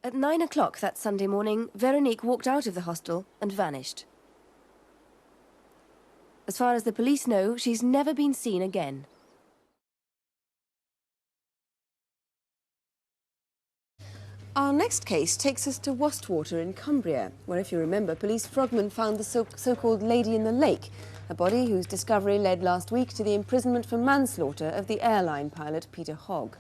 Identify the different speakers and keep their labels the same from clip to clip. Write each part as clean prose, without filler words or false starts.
Speaker 1: At 9 o'clock that Sunday morning, Veronique walked out of the hostel and vanished. As far as the police know, she's never been seen again. Our next case takes us to Wast Water in Cumbria, where, if you remember, police frogmen found the so-called Lady in the Lake, a body whose discovery led last week to the imprisonment for manslaughter of the airline pilot Peter Hogg.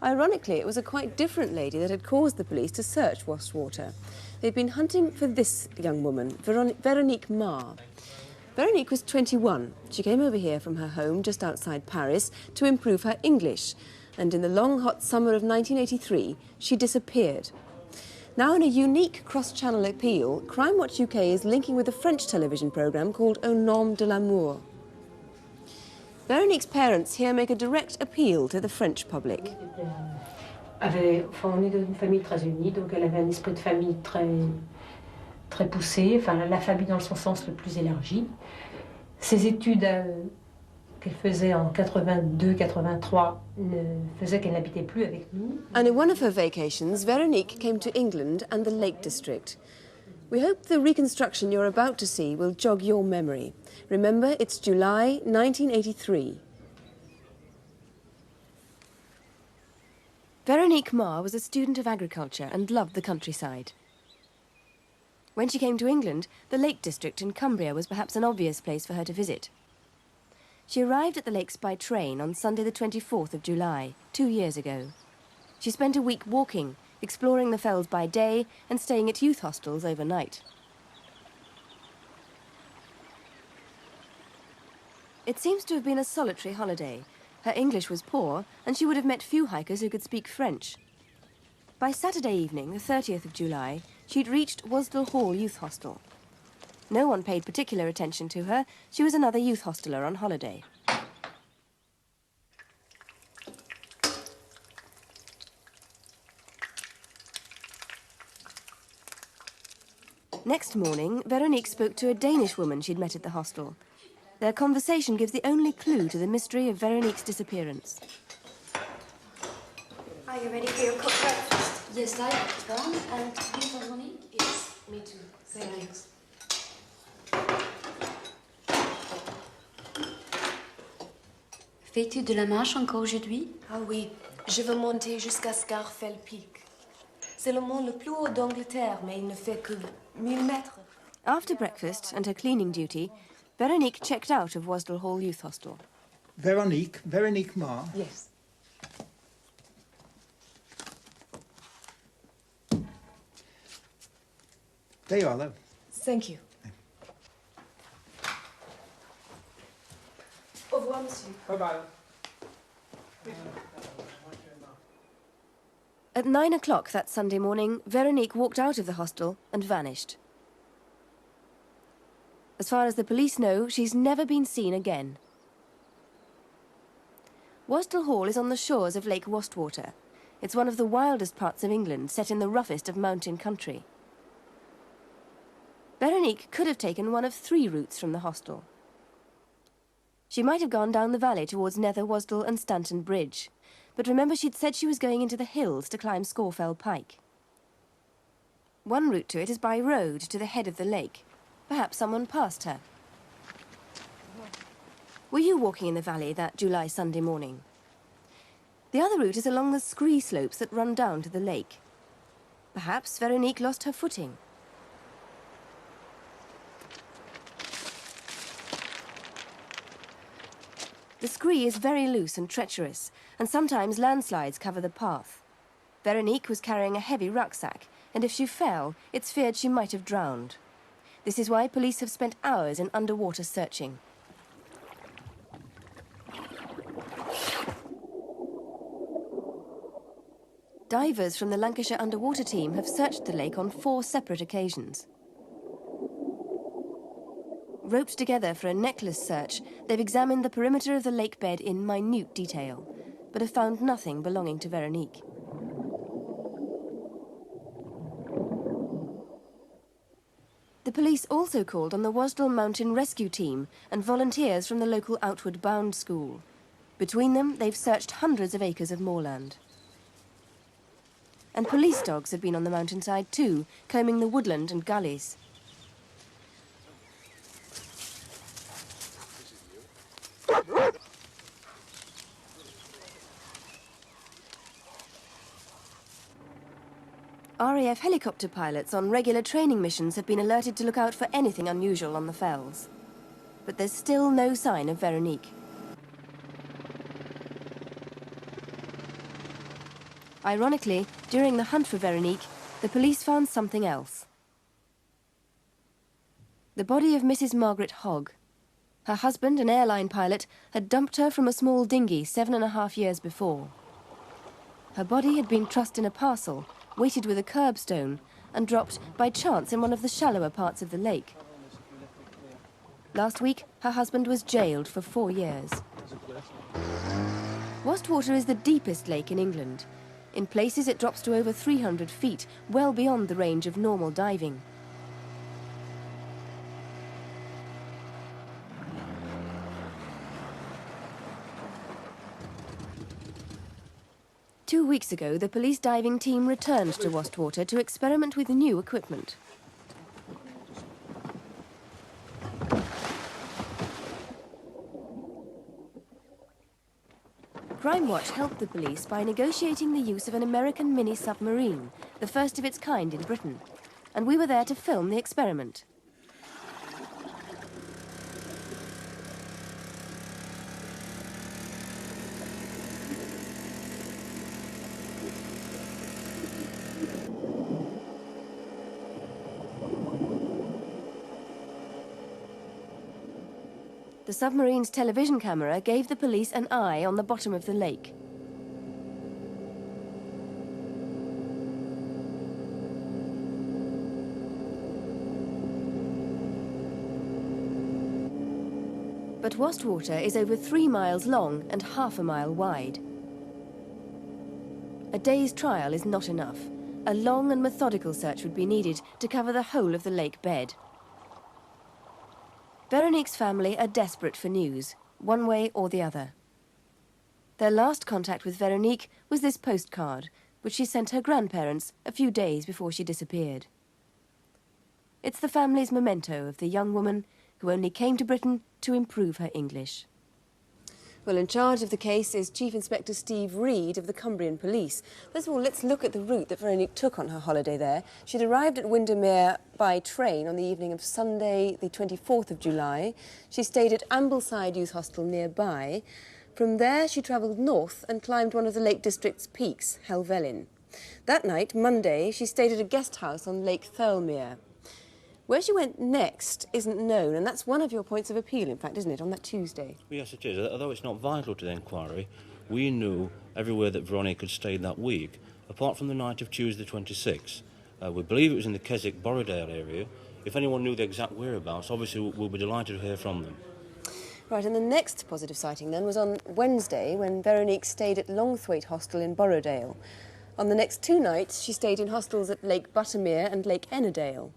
Speaker 1: Ironically, it was a quite different lady that had caused the police to search Wast Water. They'd been hunting for this young woman, Veronique Marre. Veronique was 21. She came over here from her home just outside Paris to improve her English. And in the long, hot summer of 1983, she disappeared. Now, in a unique cross-channel appeal, Crime Watch UK is linking with a French television programme called Au Nom de l'Amour. Veronique's parents here make a direct appeal to the French public.
Speaker 2: On est d'une famille très unie, donc elle avait un esprit de famille très poussé, enfin la famille dans son sens le plus élargi. Ses études qu'elle faisait en 82-83 faisait qu'elle n'habitait plus avec nous.
Speaker 1: And in one of her vacations, Veronique came to England and the Lake District. We hope the reconstruction you're about to see will jog your memory. Remember, it's July 1983. Veronique Marre was a student of agriculture and loved the countryside. When she came to England, the Lake District in Cumbria was perhaps an obvious place for her to visit. She arrived at the lakes by train on Sunday the 24th of July, 2 years ago. She spent a week walking, exploring the fells by day and staying at youth hostels overnight. It seems to have been a solitary holiday. Her English was poor, and she would have met few hikers who could speak French. By Saturday evening, the 30th of July, she'd reached Wasdale Hall Youth Hostel. No one paid particular attention to her. She was another youth hosteler on holiday. Next morning, Veronique spoke to a Danish woman she'd met at the hostel. Their conversation gives the only clue to the mystery of Veronique's disappearance.
Speaker 3: Are you ready for your cooked breakfast?
Speaker 4: Yes, I am. And you for Veronique?
Speaker 3: Yes, me too. Thank you.
Speaker 4: Fais-tu de la marche encore aujourd'hui?
Speaker 3: Ah oui, je veux monter jusqu'à Scarfell Peak. C'est le mont le plus haut d'Angleterre, mais il ne fait que 1000 mètres.
Speaker 1: After breakfast and her cleaning duty, Veronique checked out of Wasdale Hall Youth Hostel.
Speaker 5: Veronique Marre?
Speaker 3: Yes.
Speaker 5: There you are, though.
Speaker 3: Thank you. Au revoir, monsieur.
Speaker 5: Bye-bye.
Speaker 1: At 9 o'clock that Sunday morning, Veronique walked out of the hostel and vanished. As far as the police know, she's never been seen again. Wasdale Hall is on the shores of Lake Wastwater. It's one of the wildest parts of England, set in the roughest of mountain country. Veronique could have taken one of 3 routes from the hostel. She might have gone down the valley towards Nether Wasdale and Stanton Bridge. But remember, she'd said she was going into the hills to climb Scawfell Pike. One route to it is by road to the head of the lake. Perhaps someone passed her. Were you walking in the valley that July Sunday morning? The other route is along the scree slopes that run down to the lake. Perhaps Veronique lost her footing. The scree is very loose and treacherous, and sometimes landslides cover the path. Veronique was carrying a heavy rucksack, and if she fell, it's feared she might have drowned. This is why police have spent hours in underwater searching. Divers from the Lancashire underwater team have searched the lake on 4 separate occasions. Roped together for a necklace search, they've examined the perimeter of the lake bed in minute detail, but have found nothing belonging to Veronique. The police also called on the Wasdale Mountain Rescue Team and volunteers from the local Outward Bound school. Between them, they've searched hundreds of acres of moorland. And police dogs had been on the mountainside too, combing the woodland and gullies. RAF helicopter pilots on regular training missions have been alerted to look out for anything unusual on the fells. But there's still no sign of Veronique. Ironically, during the hunt for Veronique, the police found something else. The body of Mrs. Margaret Hogg. Her husband, an airline pilot, had dumped her from a small dinghy 7.5 years before. Her body had been trussed in a parcel, weighted with a curbstone, and dropped by chance in one of the shallower parts of the lake. Last week, her husband was jailed for 4 years. Wast Water is the deepest lake in England. In places, it drops to over 300 feet, well beyond the range of normal diving. Two weeks ago, the police diving team returned to Wast Water to experiment with new equipment. Crime Watch helped the police by negotiating the use of an American mini-submarine, the first of its kind in Britain. And we were there to film the experiment. The submarine's television camera gave the police an eye on the bottom of the lake. But Wast Water is over 3 miles long and half a mile wide. A day's trial is not enough. A long and methodical search would be needed to cover the whole of the lake bed. Veronique's family are desperate for news, one way or the other. Their last contact with Veronique was this postcard, which she sent her grandparents a few days before she disappeared. It's the family's memento of the young woman who only came to Britain to improve her English. Well, in charge of the case is Chief Inspector Steve Reed of the Cumbrian Police. First of all, let's look at the route that Veronique took on her holiday there. She'd arrived at Windermere by train on the evening of Sunday, the 24th of July. She stayed at Ambleside Youth Hostel nearby. From there, she travelled north and climbed one of the Lake District's peaks, Helvellyn. That night, Monday, she stayed at a guest house on Lake Thirlmere. Where she went next isn't known, and that's one of your points of appeal, in fact, isn't it, on that Tuesday?
Speaker 6: Yes, it is. Although it's not vital to the inquiry, we knew everywhere that Veronique had stayed that week, apart from the night of Tuesday the 26th. We believe it was in the Keswick-Borrowdale area. If anyone knew the exact whereabouts, obviously we'll be delighted to hear from them.
Speaker 1: Right, and the next positive sighting then was on Wednesday, when Veronique stayed at Longthwaite Hostel in Borrowdale. On the next 2 nights, she stayed in hostels at Lake Buttermere and Lake Ennerdale.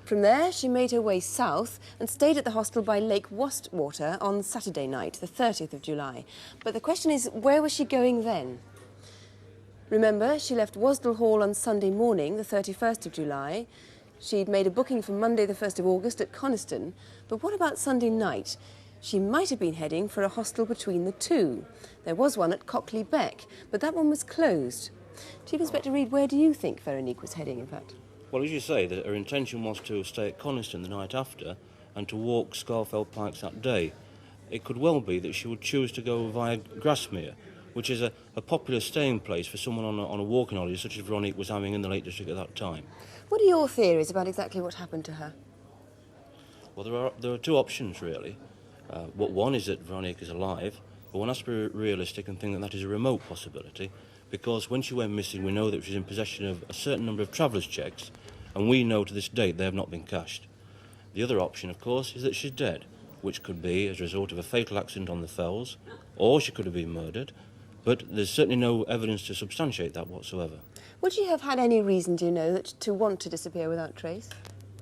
Speaker 1: From there, she made her way south and stayed at the hostel by Lake Wast Water on Saturday night, the 30th of July. But the question is, where was she going then? Remember, she left Wasdale Hall on Sunday morning, the 31st of July. She'd made a booking for Monday, the 1st of August at Coniston. But what about Sunday night? She might have been heading for a hostel between the two. There was one at Cockley Beck, but that one was closed. Chief Inspector Reed, where do you think Veronique was heading, in fact?
Speaker 6: Well, as you say, that her intention was to stay at Coniston the night after and to walk Scarfell Pikes that day. It could well be that she would choose to go via Grasmere, which is a popular staying place for someone on a walking holiday such as Veronique was having in the Lake District at that time.
Speaker 1: What are your theories about exactly what happened to her?
Speaker 6: Well, there are 2 options, really. One is that Veronique is alive, but one has to be realistic and think that that is a remote possibility, because when she went missing, we know that she was in possession of a certain number of travellers' checks, and we know to this date they have not been cashed. The other option, of course, is that she's dead, which could be as a result of a fatal accident on the fells, or she could have been murdered, but there's certainly no evidence to substantiate that whatsoever.
Speaker 1: Would she have had any reason, do you know, to want to disappear without trace?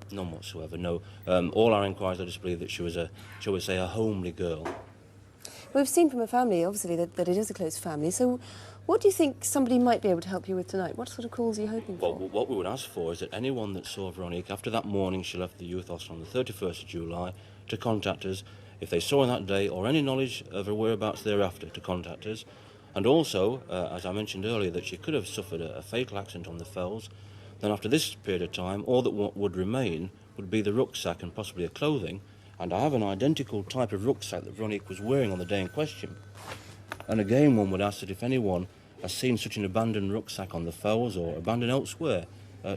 Speaker 6: None whatsoever, no. All our inquiries led us to believe that she was shall we say, a homely girl.
Speaker 1: We've seen from a family, obviously, that it is a close family. So what do you think somebody might be able to help you with tonight? What sort of calls are you hoping for?
Speaker 6: Well, what we would ask for is that anyone that saw Veronique after that morning she left the youth hostel on the 31st of July to contact us if they saw her that day, or any knowledge of her whereabouts thereafter, to contact us. And also, as I mentioned earlier, that she could have suffered a fatal accident on the fells. Then after this period of time, all that would remain would be the rucksack and possibly her clothing. And I have an identical type of rucksack that Veronique was wearing on the day in question. And again, one would ask that if anyone has seen such an abandoned rucksack on the fells or abandoned elsewhere,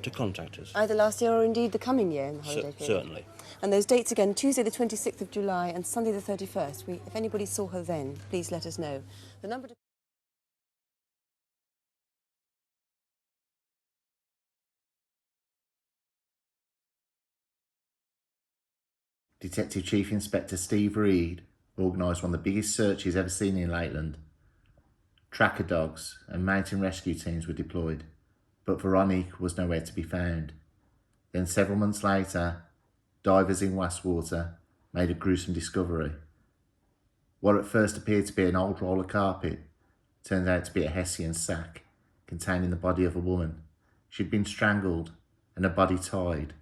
Speaker 6: to contact us.
Speaker 1: Either last year or indeed the coming year in the holiday period.
Speaker 6: Certainly.
Speaker 1: And those dates again, Tuesday the 26th of July and Sunday the 31st. If anybody saw her then, please let us know. The number to...
Speaker 7: Detective Chief Inspector Steve Reed organised one of the biggest searches ever seen in Lakeland. Tracker dogs and mountain rescue teams were deployed, but Veronique was nowhere to be found. Then several months later, divers in Wast Water made a gruesome discovery. What at first appeared to be an old roller carpet turned out to be a Hessian sack containing the body of a woman. She'd been strangled and her body tied,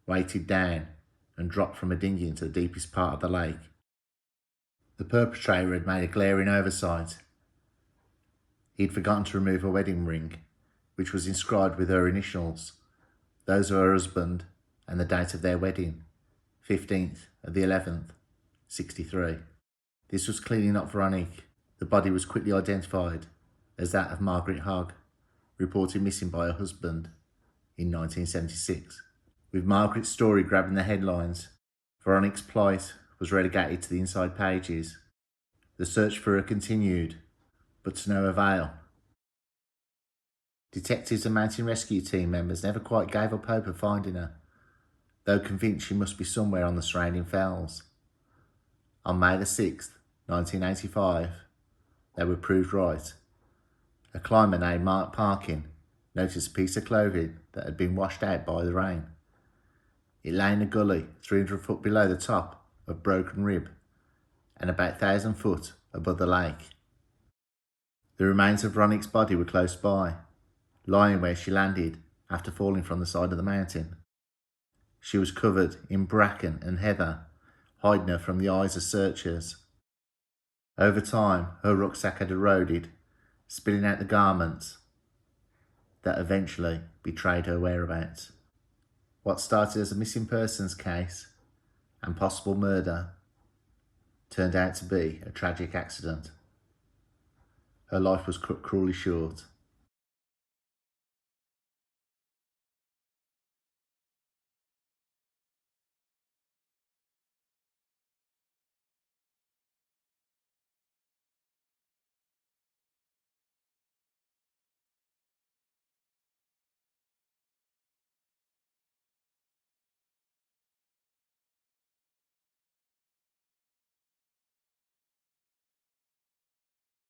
Speaker 7: weighted down and dropped from a dinghy into the deepest part of the lake. The perpetrator had made a glaring oversight. He'd forgotten to remove her wedding ring, which was inscribed with her initials, those of her husband, and the date of their wedding, 15th of the 11th, 63. This was clearly not Veronique. The body was quickly identified as that of Margaret Hogg, reported missing by her husband in 1976. With Margaret's story grabbing the headlines, Veronique's plight was relegated to the inside pages. The search for her continued, but to no avail. Detectives and mountain rescue team members never quite gave up hope of finding her, though convinced she must be somewhere on the surrounding fells. On May the 6th, 1985, they were proved right. A climber named Mark Parkin noticed a piece of clothing that had been washed out by the rain. It lay in a gully 300 foot below the top of Broken Rib and about 1,000 foot above the lake. The remains of Veronique's body were close by, lying where she landed after falling from the side of the mountain. She was covered in bracken and heather, hiding her from the eyes of searchers. Over time, her rucksack had eroded, spilling out the garments that eventually betrayed her whereabouts. What started as a missing persons case and possible murder turned out to be a tragic accident. Her life was cut cruelly short.